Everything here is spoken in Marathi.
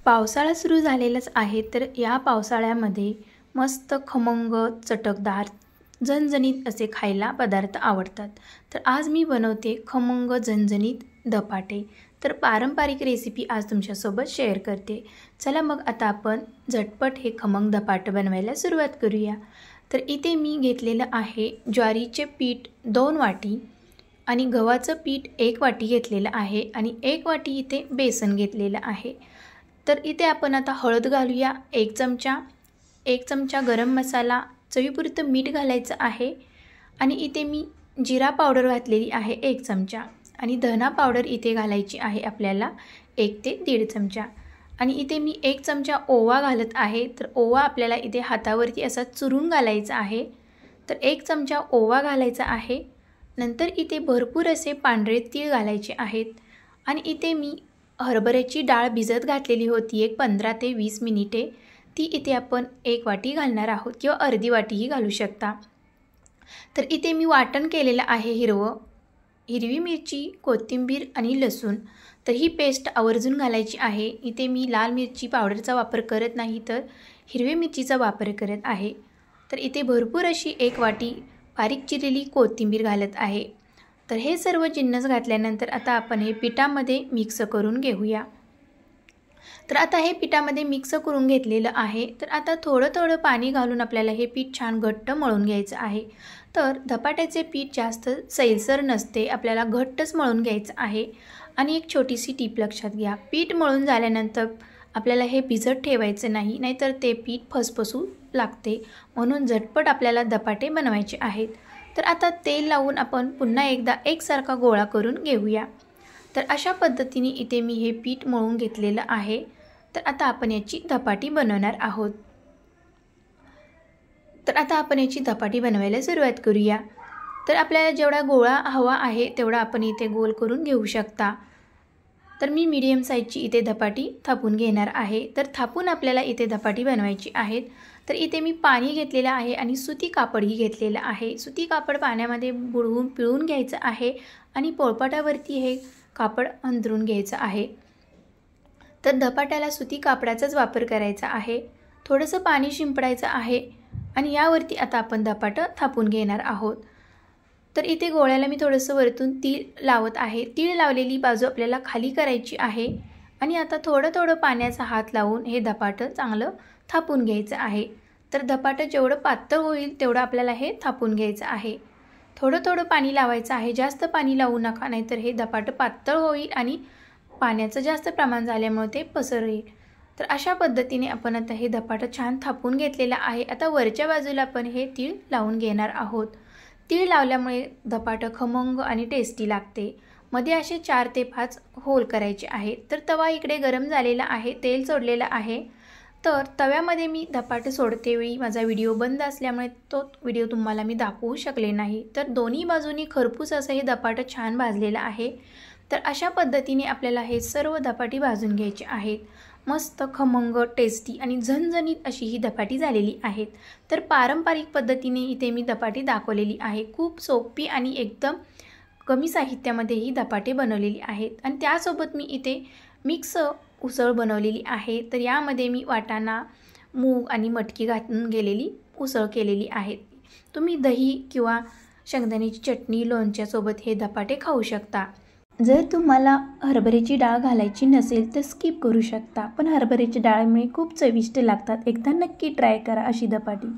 पावसाळा सुरू झालेलाच आहे, तर या पावसाळ्यामध्ये मस्त खमंग, चटकदार, झणझणीत असे खायला पदार्थ आवडतात. तर आज मी बनवते खमंग झणझणीत धपाटे. तर पारंपरिक रेसिपी आज तुमच्यासोबत शेअर करते. चला मग आता आपण झटपट हे खमंग धपाटे बनवायला सुरुवात करूया. तर इथे मी घेतलेलं आहे ज्वारीचे पीठ 2 वाटी आणि गव्हाचं पीठ 1 वाटी घेतलेलं आहे आणि 1 वाटी इथे बेसन घेतलेलं आहे. तर इथे आपण आता हळद घालूया 1 चमचा, 1 चमचा गरम मसाला, चवीपुरतं मीठ घालायचं आहे आणि इथे मी जिरा पावडर घातलेली आहे 1 चमचा आणि धना पावडर इथे घालायची आहे आपल्याला 1 ते 1.5 चमचा आणि इथे मी 1 चमचा ओवा घालत आहे. तर ओवा आपल्याला इथे हातावरती असा चुरून घालायचा आहे. तर 1 चमचा ओवा घालायचा आहे. नंतर इथे भरपूर असे पांढरे तीळ घालायचे आहेत आणि इथे मी हरभऱ्याची डाळ भिजत घातलेली होती 15 ते 20 मिनिटे. ती इथे आपण 1 वाटी घालणार आहोत किंवा अर्धी वाटीही घालू शकता. तर इथे मी वाटण केलेलं आहे हिरवी मिरची, कोथिंबीर आणि लसूण. तर ही पेस्ट आवर्जून घालायची आहे. इथे मी लाल मिरची पावडरचा वापर करत नाही, तर हिरवी मिरचीचा वापर करत आहे. तर इथे भरपूर अशी 1 वाटी बारीक चिरलेली कोथिंबीर घालत आहे. तर हे सर्व जिन्नस घातल्यानंतर आता आपण हे पिठामध्ये मिक्स करून घेऊया. तर आता हे पिठामध्ये मिक्स करून घेतलेलं आहे. तर आता थोडं पाणी घालून आपल्याला हे पीठ छान घट्ट मळून घ्यायचं आहे. तर धपाट्याचे पीठ जास्त सैलसर नसते, आपल्याला घट्टच मळून घ्यायचं आहे. आणि एक छोटीशी टीप लक्षात घ्या, पीठ मळून झाल्यानंतर आपल्याला हे भिजत ठेवायचं नाही, नाहीतर ते पीठ फसफसू लागते. म्हणून झटपट आपल्याला धपाटे बनवायचे आहेत. तर आता तेल लावून आपण पुन्हा एकदा एकसारखा गोळा करून घेऊया. तर अशा पद्धतीने इथे मी हे पीठ मळून घेतलेलं आहे. तर आता आपण याची धपाटी बनवणार आहोत. तर आता आपण याची धपाटी बनवायला सुरुवात करूया. तर आपल्याला जेवढा गोळा हवा आहे तेवढा आपण इथे गोल करून घेऊ शकता. तर मी मीडियम साईजची इथे धपाटी थापून घेणार आहे. तर थापून आपल्याला इथे धपाटी बनवायची आहेत. तर इथे मी पाणी घेतलेलं आहे आणि सुती कापडही घेतलेलं आहे. सुती कापड पाण्यामध्ये बुडवून पिळून घ्यायचं आहे आणि पोळपाटावरती हे कापड अंथरून घ्यायचं आहे. तर धपाट्याला सुती कापडाचाच वापर करायचा आहे. थोडंसं पाणी शिंपडायचं आहे आणि यावरती आता आपण धपाटं थापून घेणार आहोत. तर इथे गोळ्याला मी थोडंसं वरतून तीळ लावत आहे. तीळ लावलेली बाजू आपल्याला खाली करायची आहे आणि आता थोडं पाण्याचा हात लावून हे धपाटं चांगलं थापून घ्यायचं आहे. तर धपाटं जेवढं पातळ होईल तेवढं आपल्याला हे थापून घ्यायचं आहे. थोडं पाणी लावायचं आहे, जास्त पाणी लावू नका, नाहीतर हे धपाटं पातळ होईल आणि पाण्याचं जास्त प्रमाण झाल्यामुळे ते पसरेल. तर अशा पद्धतीने आपण आता हे धपाटं छान थापून घेतलेलं आहे. आता वरच्या बाजूला आपण हे तीळ लावून घेणार आहोत. तीळ लावल्यामुळे धपाटं खमंग आणि टेस्टी लागते. मध्ये असे 4 ते 5 होल करायचे आहेत. तर तवा इकडे गरम झालेला आहे, तेल सोडलेलं आहे. तर तव्यामध्ये मी धपाटे सोडते वेळी माझा व्हिडिओ बंद असल्यामुळे तो व्हिडिओ तुम्हाला मी दाखवू शकले नाही. तर दोन्ही बाजूनी खरपूस असं हे धपाटं छान भाजलेलं आहे. तर अशा पद्धतीने आपल्याला हे सर्व धपाटी भाजून घ्यायचे आहेत. मस्त खमंग, टेस्टी आणि झणझणीत अशी ही धपाटी झालेली आहेत. तर पारंपरिक पद्धतीने इथे मी धपाटी दाखवलेली आहे. खूप सोपी आणि एकदम कमी साहित्यामध्ये ही धपाटे बनवलेली आहेत. आणि त्यासोबत मी इथे मिक्स उसळ बनवलेली आहे. तर यामध्ये मी वाटाणा, मूग आणि मटकी घालून गेलेली उसळ केलेली आहे. तुम्ही दही किंवा शेंगदाण्याची चटणी, लोणच्यासोबत हे धपाटे खाऊ शकता. जर तुम्हाला हरभऱ्याची डाळ घालायची नसेल तर स्किप करू शकता, पण हरभऱ्याची डाळमुळे खूप चविष्ट लागतात. एकदा नक्की ट्राय करा अशी धपाटी.